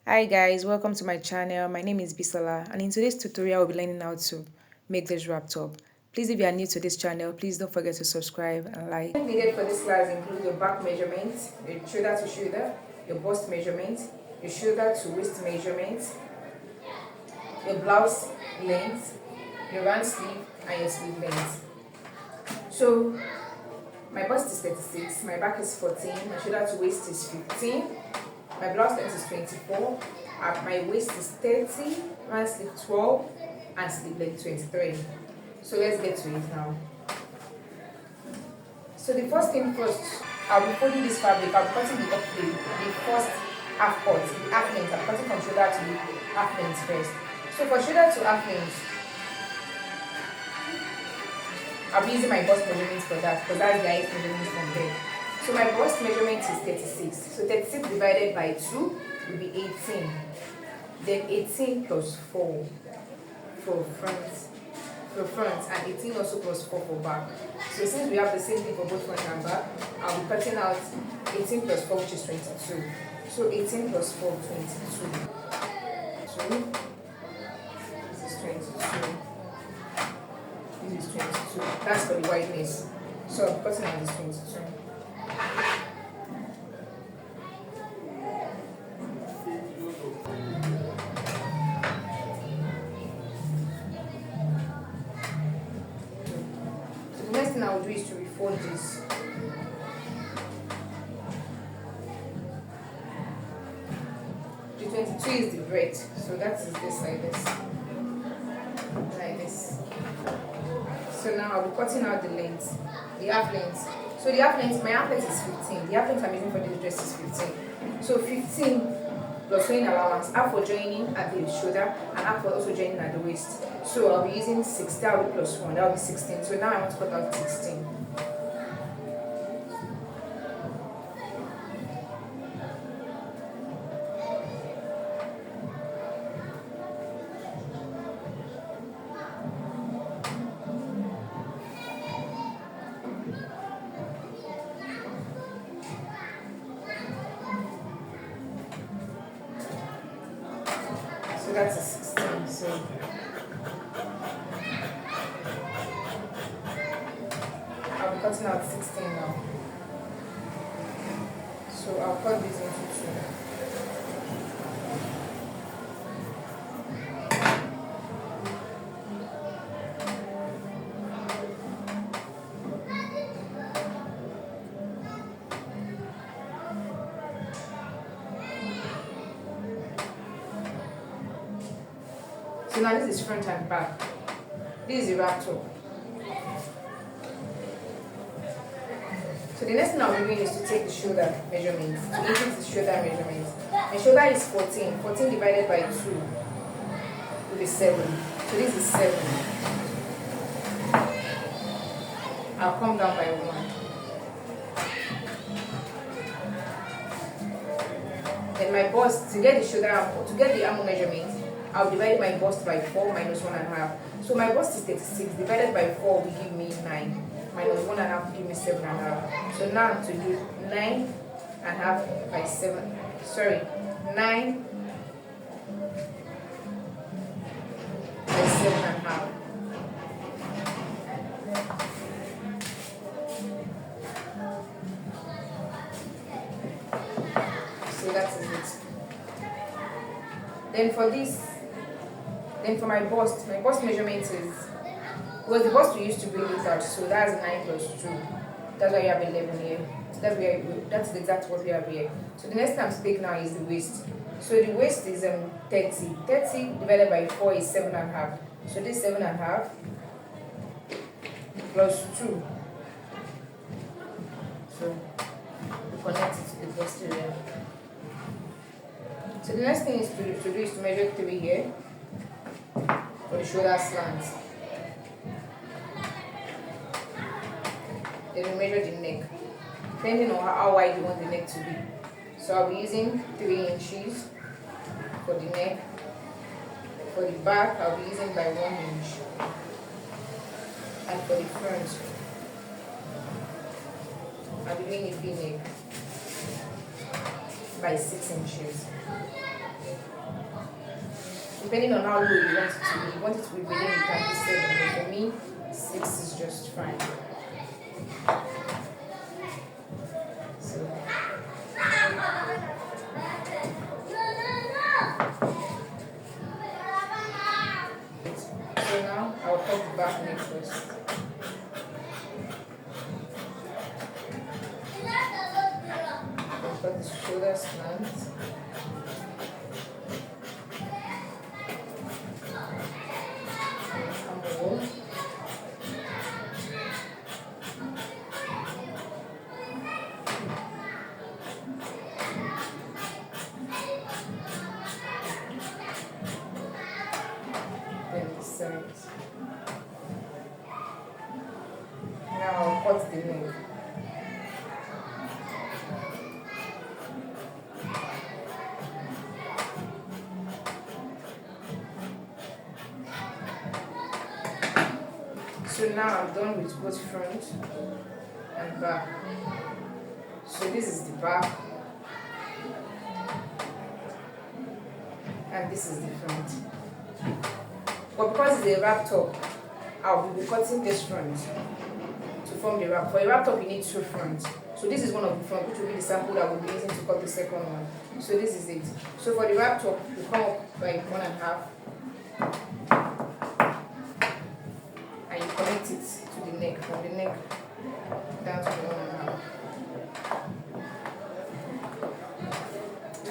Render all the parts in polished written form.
Hi guys, welcome to my channel. My name is Bisola and in today's tutorial we'll be learning how to make this wrap top. Please, if you are new to this channel, please don't forget to subscribe and like. Needed for this class include your back measurement, your shoulder to shoulder, your bust measurement, your shoulder to waist measurement, your blouse length, your round sleeve and your sleeve length. So my bust is 36, my back is 14, my shoulder to waist is 15, my blouse length is 24, my waist is 30, round sleeve 12, and sleeve length 23. So let's get to it now. So the first thing first, I'll be folding this fabric. I'll be cutting the first half cut, the half length. I'm cutting from shoulder to the half length first. So for shoulder to half length, I'll be using my bust measurements for that because that's the highest measurement from there. So my bust measurement is 36. So 36 divided by 2 will be 18. Then 18 plus 4 for front and 18 also plus 4 for back. So since we have the same thing for both front and back, I'll be cutting out 18 plus 4 which is 22. So 18 plus 4, 22. So this is 22. This is 22. That's for the whiteness. So I'm cutting out this 22. So the next thing I will do is to refold this. The 22 is the breadth, so that is this like this. Like this. So now I'll be cutting out the length, the half length. So the half length, my half length is 15. The half length I'm using for this dress is 15. So 15 plus sewing allowance, half for joining at the shoulder and half for also joining at the waist. So I'll be using 6, that will be plus 1, that will be 16. So now I want to cut out 16. So that's a 16. So I'll be cutting out 16 now. So I'll cut this into 2. So now this is front and back. This is the wrap top. So the next thing I'll be doing is to take the shoulder measurement. To increase the shoulder measurement. My shoulder is 14. 14 divided by 2 will be 7. So this is 7. I'll come down by 1. Then my bust, to get the shoulder, to get the arm measurement, I'll divide my bust by 4 minus 1.5. So my bust is 36. Divided by 4 will give me 9. Minus 1.5 will give me 7.5. So now to do 9.5 by 7. Sorry, 9 by 7.5. So that is it. Then for this, then for my bust measurement is, well, the bust we used to bring it out, so that's 9 plus 2. That's why you have 11 here. So that's exactly what we have here. So the next thing I'm to take now is the waist. So the waist is 30. 30 divided by 4 is 7.5. So this 7.5 plus 2. So we connect it to the bust area. So the next thing is to do is to measure 3 here for the shoulder slant. Then we measure the neck, depending on how wide you want the neck to be. So I'll be using 3 inches for the neck. For the back, I'll be using by 1 inch. And for the front, I'll be doing a V-neck by 6 inches. Depending on how low you want it to be. You want it to be within, you can be 7, but for me, 6 is just fine. So, now I'll cut the back neck first. I'll cut the shoulder slant. Now cut the neck. So now I'm done with both front and back. So this is the back and this is the front. But because it's a wrap top, I'll be cutting this front to form the wrap. For a wrap top, you need 2 fronts. So this is one of the front, which will be the sample that we'll be using to cut the second one. So this is it. So for the wrap top, you come up by 1.5 and you connect it to the neck, from the neck down to the 1.5.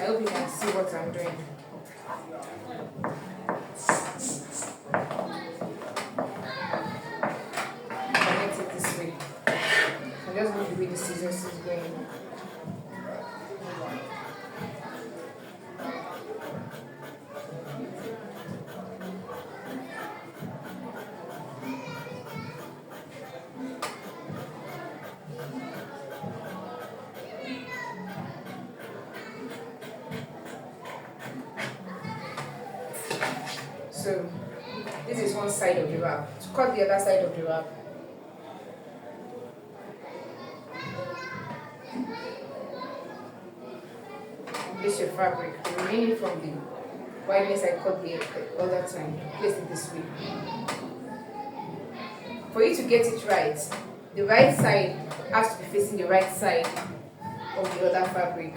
I hope you can see what I'm doing. Connect it this way. I'm just going to the way the scissors is going. So this is one side of the wrap. To cut the other side of the wrap, place your fabric, the remaining from the wideness I cut the other time, place it this way. For you to get it right, the right side has to be facing the right side of the other fabric.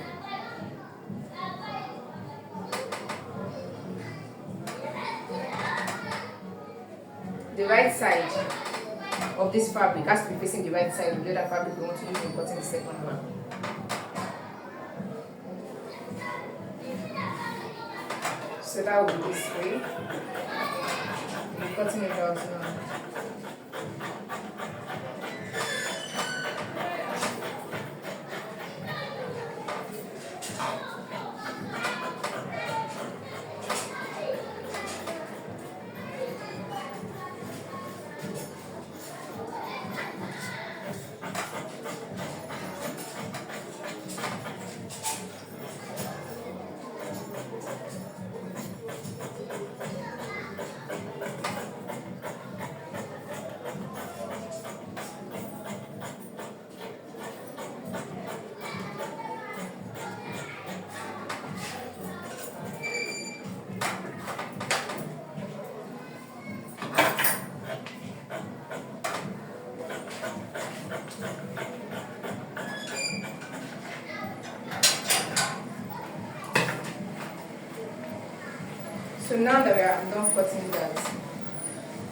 The right side of this fabric has to be facing the right side of the other fabric we want to use in cutting the second one. So that will be this way. I'm cutting it out now. So now that I'm done cutting that,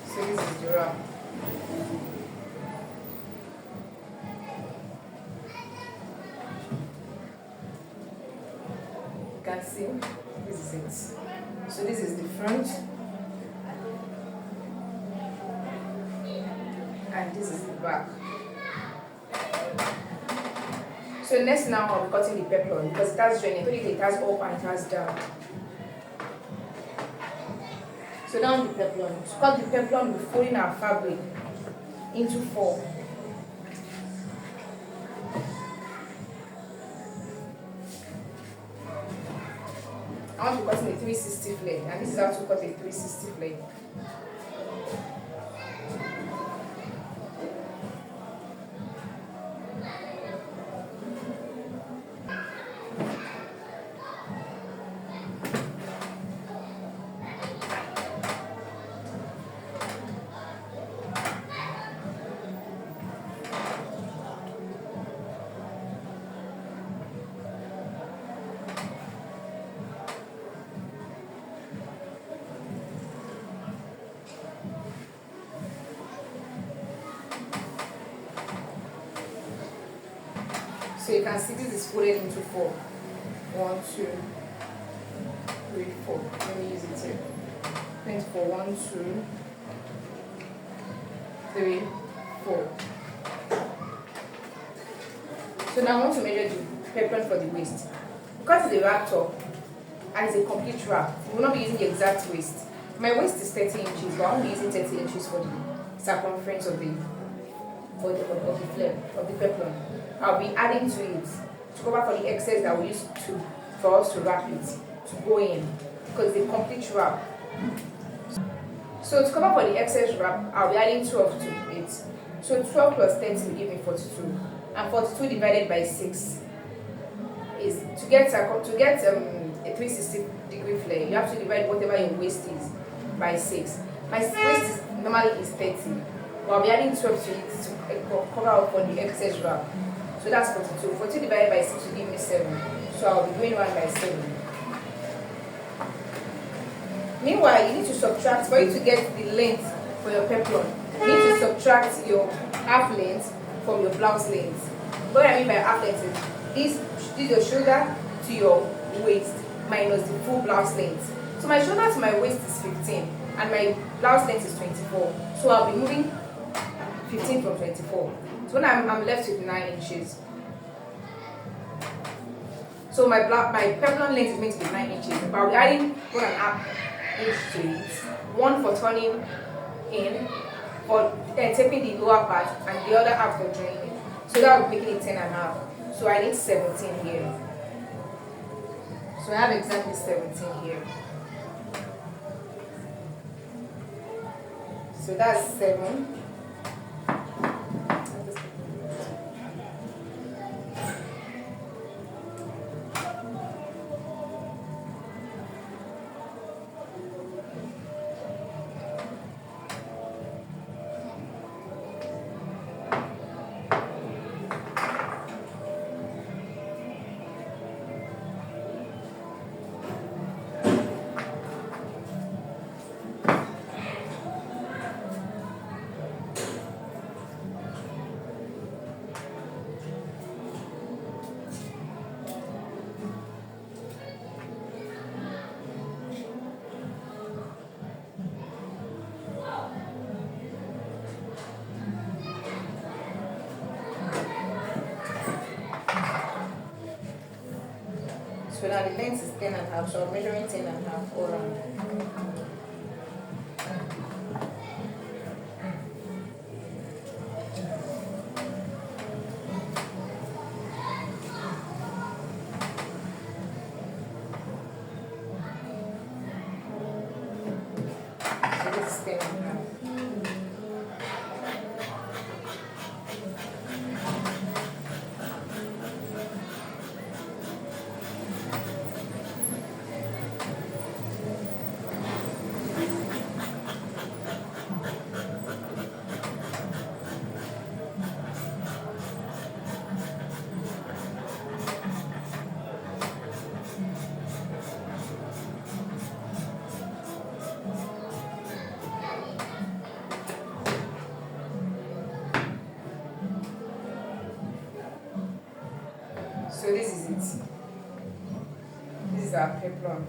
so this is the wrap. You can see, this is it. So this is the front, and this is the back. So next now I'll be cutting the peplum because it has joining. It has up and it has down. So down the peplum. To cut the peplum, we're folding our fabric into 4. I want to cut in a 360 flare, and this is how to cut a 360 flare. So you can see this is folded into 4. 1, 2, 3, 4. Let me use it here. 24. 1, 2, 3, 4. So now I want to measure the peplum for the waist. Because it's a wrap top and it's a complete wrap, we will not be using the exact waist. My waist is 30 inches, but I won't be using 30 inches for the circumference of the flare of the peplum. I'll be adding to it to cover for the excess that we used to for us to wrap it to go in, because it's a complete wrap. So to cover for the excess wrap, I'll be adding 12 to it. So 12 plus 30 will give me 42, and 42 divided by 6 is to get a 360-degree flare. You have to divide whatever your waist is by 6. My waist is normally 30, but I'll be adding 12 to it to cover up for the excess wrap. So that's 42. 42 divided by 6 will give me 7. So I'll be doing 1 by 7. Meanwhile, you need to subtract, for you to get the length for your peplum, you need to subtract your half length from your blouse length. What I mean by half length is this your shoulder to your waist minus the full blouse length. So my shoulder to my waist is 15 and my blouse length is 24. So I'll be moving 15 from 24. So when I'm left with 9 inches. So my peplum length is meant to be 9 inches, but I'll be adding 1.5 inch to it. 1 for turning in, for taping the lower part, and the other half for joining it. So that will be making it 10.5. So I need 17 here. So I have exactly 17 here. So that's 7. So now the length is 10.5, so I'm measuring 10.5 all around. So this is 10.5. So this is it. This is our peplum.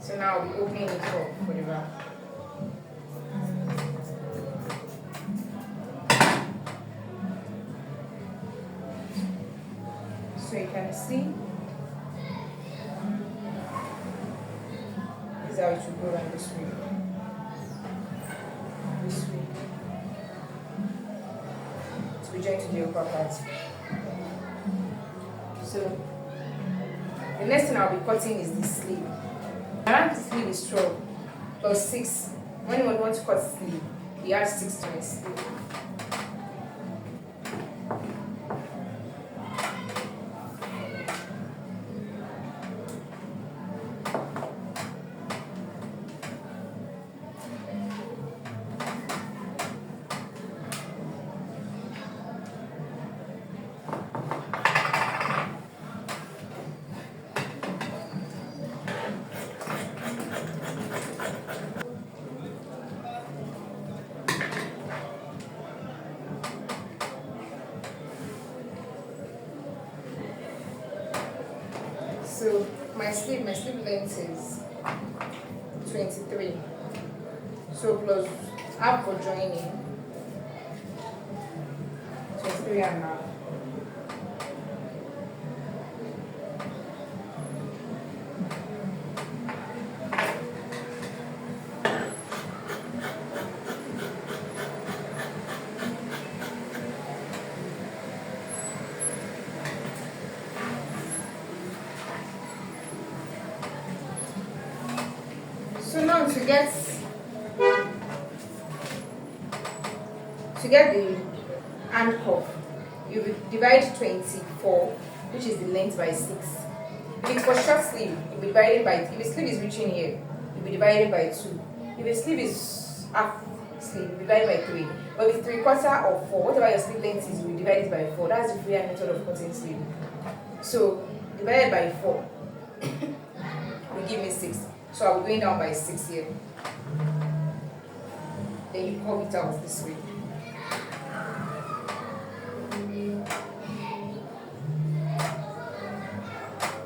So now we'll be opening it up for the wrap. So you can see this is how it should go around this way. This way. We join to the upper part. So the next thing I'll be cutting is the sleeve. Around the sleeve is 12 plus 6. When you want to cut the sleeve, you add 6 to the sleeve. So my sleeve length is 23. So plus half for joining, 23 and a half. So now to get the hand cuff, you will divide 24, which is the length, by 6. If it's for short sleeve, you'll be divided by, if the sleeve is reaching here, you'll be divided by 2. If the sleeve is half sleeve, you'll be divided by 3. But if it's 3/4 or 4, whatever your sleeve length is, you'll divide it by 4. That's the freehand method of cutting sleeve. So divided by 4 will give me 6. So I'll be going down by 6 here. Then you curve it out this way.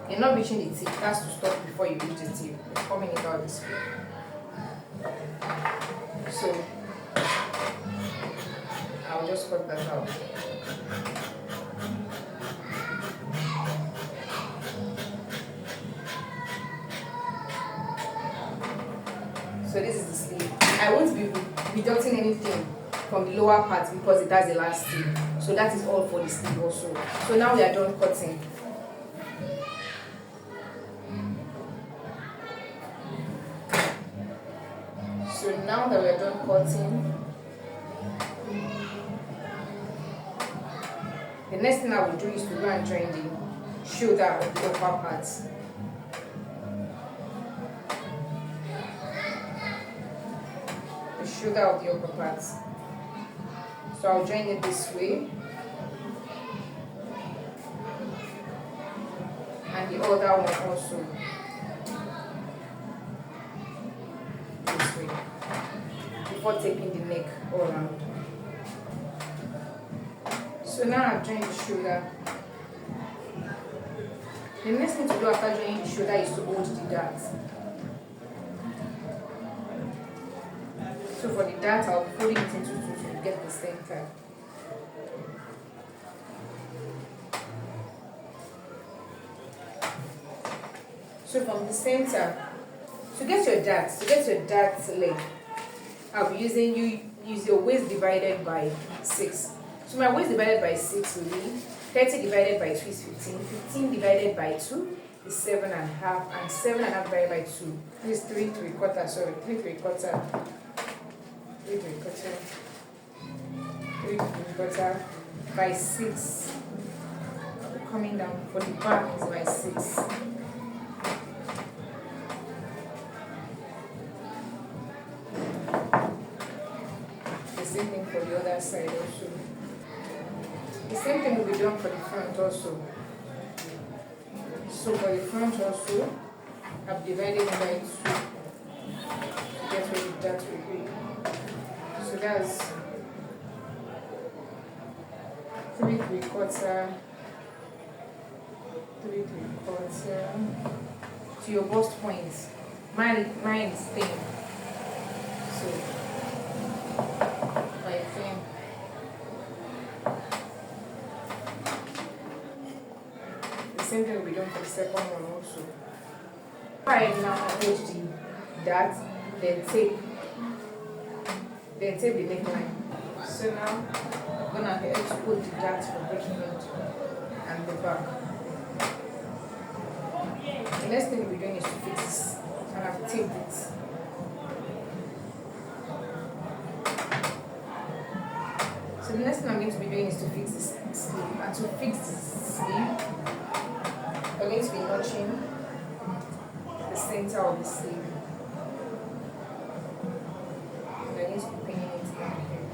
You're not reaching the tip, that's to stop before you reach the tip. You're coming it out this way. So I'll just cut that out. So this is the sleeve. I won't be deducting anything from the lower part because it has elastic. So that is all for the sleeve also. So now we are done cutting. So now that we are done cutting, the next thing I will do is to go and join the shoulder of the upper part. The shoulder of the upper part. So I'll join it this way. And the other one also. This way. Before taking the neck all around. So now I've joined the shoulder. The next thing to do after joining the shoulder is to hold the dart. So for the dart, I'll be folding it into 2 to get the center. So from the center, to get your dart leg, I'll be use your waist divided by 6. So my waist divided by 6 will be 30 divided by 2 is 15. 15 divided by 2 is 7 and a half, and 7 and a half divided by 2 is 3 3/4. Sorry, 3 3/4. 3 3/4. 3 3/4 by 6. I'll be coming down. For the back is by 6. The same thing for the other side also. The same thing will be done for the front also. So for the front also, I've divided it by 2 to get where the dart will be. So that's 3 3/4, 3 3/4 to your bust point. Mine is thin. So by thin. The same thing will be done for the second one also. Right now, hold the dart, then tape the neckline. So now I'm gonna help to put the dart for breaking it and the back. The next thing we're doing is to fix this, and I've taped it. So the next thing I'm going to be doing is to fix this sleeve, and to fix this sleeve, we're going to be notching the center of the sleeve. We're going to be pinning it down here.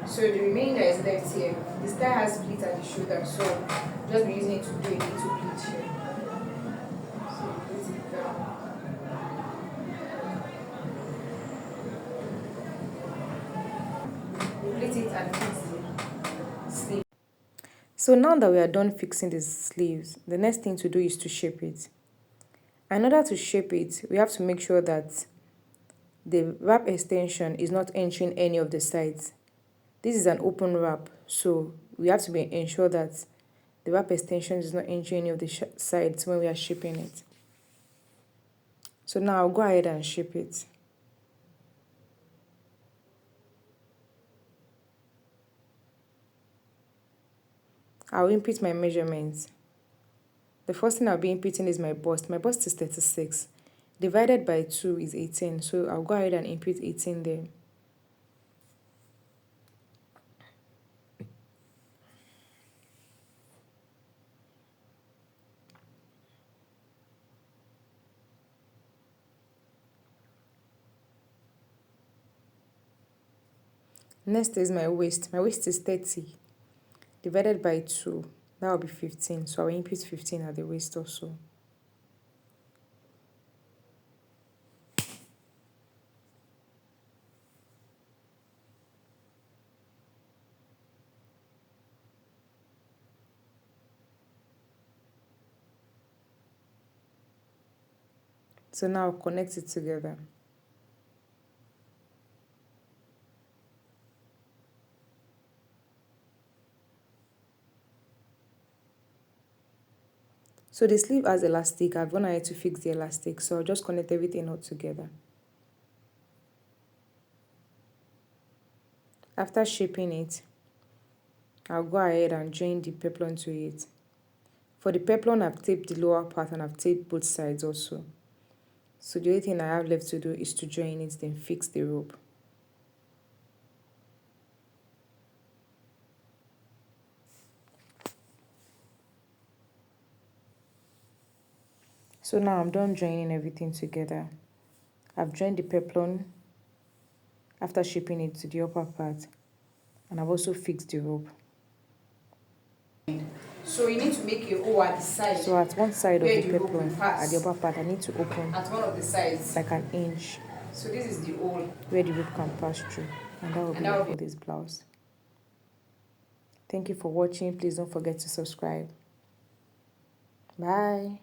So the remainder is left here. The style has pleat at the shoulder, so just be using it to do a little pleat here. So pleat it down. Pleat it and pleat the sleeve. So now that we are done fixing the sleeves, the next thing to do is to shape it. In order to shape it, we have to make sure that the wrap extension is not entering any of the sides. This is an open wrap, so we have to ensure that the wrap extension is not entering any of the sides when we are shaping it. So now I'll go ahead and shape it. I'll input my measurements. The first thing I'll be inputting is my bust. My bust is 36. Divided by 2 is 18, so I'll go ahead and input 18 there. Next is my waist. My waist is 30. Divided by 2, that will be 15. So I'll input 15 at the waist also. So now I'll connect it together. So the sleeve has elastic. I've gone ahead to fix the elastic, so I'll just connect everything all together. After shaping it, I'll go ahead and join the peplum to it. For the peplum, I've taped the lower part and I've taped both sides also. So the only thing I have left to do is to join it, then fix the rope. So now I'm done joining everything together. I've joined the peplum after shaping it to the upper part, and I've also fixed the rope. So you need to make a hole at the side. So at one side of the peplum, at the upper part, I need to open at one of the sides like an inch. So this is the hole where the rope can pass through, and that will be it for this blouse. Thank you for watching. Please don't forget to subscribe. Bye.